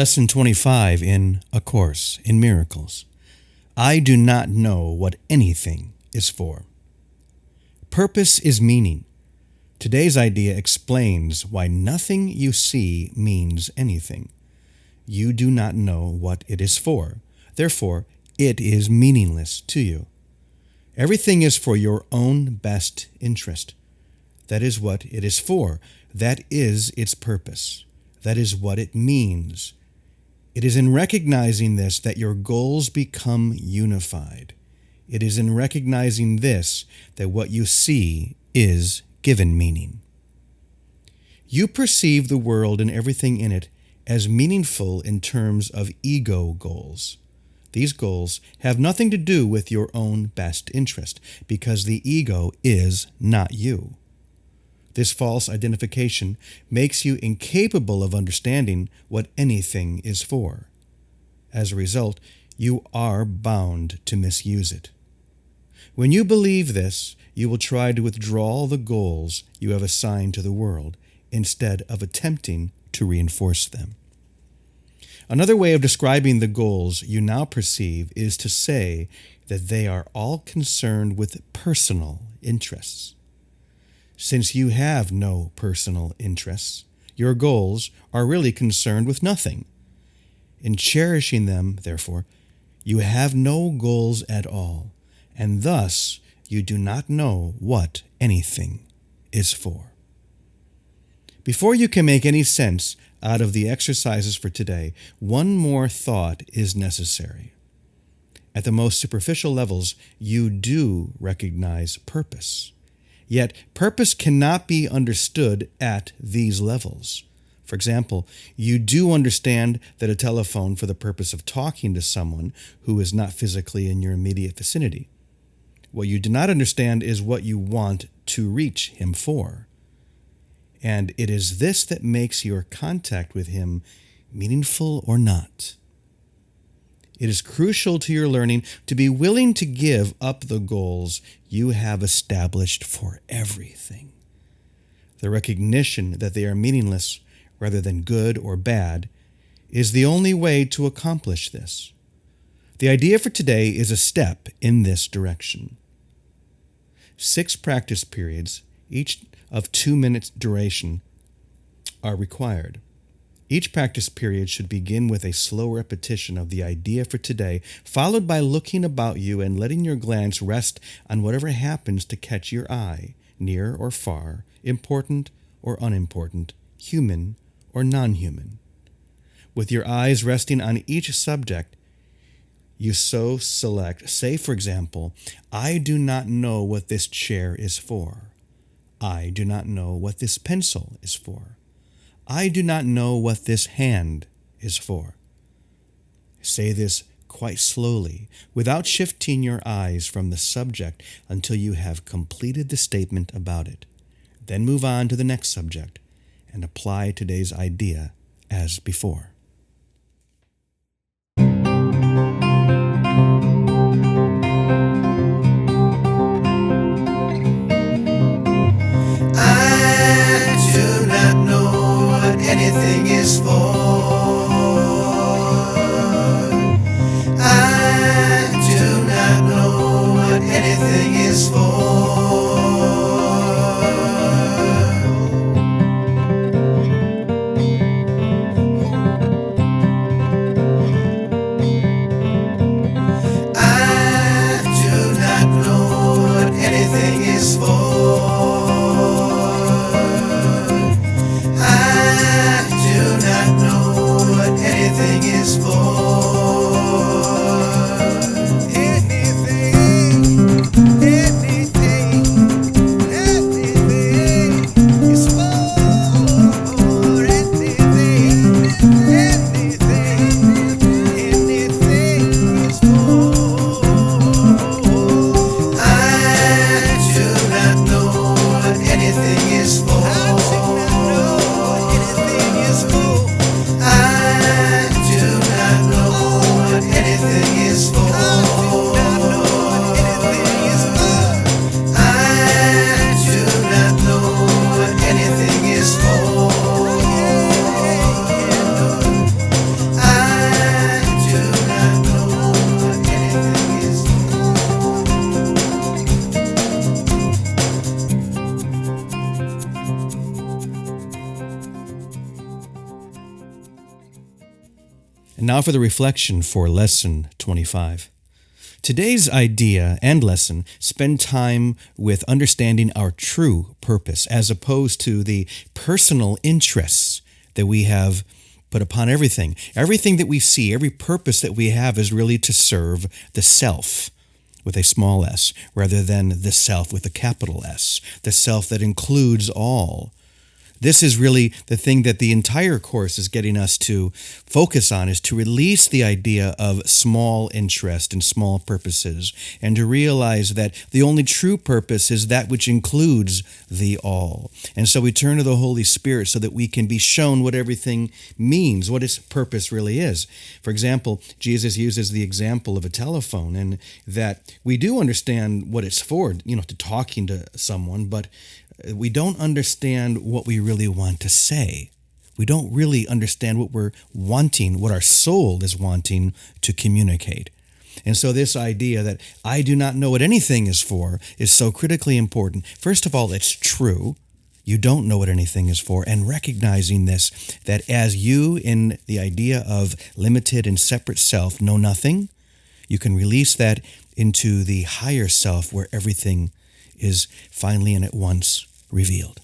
Lesson 25 in A Course in Miracles. I do not know what anything is for. Purpose is meaning. Today's idea explains why nothing you see means anything. You do not know what it is for. Therefore, it is meaningless to you. Everything is for your own best interest. That is what it is for. That is its purpose. That is what it means. It is in recognizing this that your goals become unified. It is in recognizing this that what you see is given meaning. You perceive the world and everything in it as meaningful in terms of ego goals. These goals have nothing to do with your own best interest because the ego is not you. This false identification makes you incapable of understanding what anything is for. As a result, you are bound to misuse it. When you believe this, you will try to withdraw the goals you have assigned to the world instead of attempting to reinforce them. Another way of describing the goals you now perceive is to say that they are all concerned with personal interests. Since you have no personal interests, your goals are really concerned with nothing. In cherishing them, therefore, you have no goals at all, and thus you do not know what anything is for. Before you can make any sense out of the exercises for today, one more thought is necessary. At the most superficial levels, you do recognize purpose. Yet, purpose cannot be understood at these levels. For example, you do understand that a telephone for the purpose of talking to someone who is not physically in your immediate vicinity. What you do not understand is what you want to reach him for. And it is this that makes your contact with him meaningful or not. It is crucial to your learning to be willing to give up the goals you have established for everything. The recognition that they are meaningless rather than good or bad is the only way to accomplish this. The idea for today is a step in this direction. 6 practice periods, each of 2 minutes duration, are required. Each practice period should begin with a slow repetition of the idea for today, followed by looking about you and letting your glance rest on whatever happens to catch your eye, near or far, important or unimportant, human or non-human. With your eyes resting on each subject, you so select, say for example, I do not know what this chair is for. I do not know what this pencil is for. I do not know what this hand is for. Say this quite slowly, without shifting your eyes from the subject until you have completed the statement about it. Then move on to the next subject and apply today's idea as before. Anything is for. I do not know what anything is for. I do not know what anything is for. Anything is for. I do not know And now for the reflection for Lesson 25. Today's idea and lesson spend time with understanding our true purpose as opposed to the personal interests that we have put upon everything. Everything that we see, every purpose that we have is really to serve the self with a small s rather than the self with a capital S, the self that includes all. This is really the thing that the entire course is getting us to focus on, is to release the idea of small interest and small purposes and to realize that the only true purpose is that which includes the all. And so we turn to the Holy Spirit so that we can be shown what everything means, what its purpose really is. For example, Jesus uses the example of a telephone, and that we do understand what it's for, to talking to someone, but we don't understand what we really want to say. We don't really understand what we're wanting, what our soul is wanting to communicate. And so this idea that I do not know what anything is for is so critically important. First of all, it's true. You don't know what anything is for, and recognizing this, that as you in the idea of limited and separate self know nothing, you can release that into the higher self where everything is finally and at once revealed.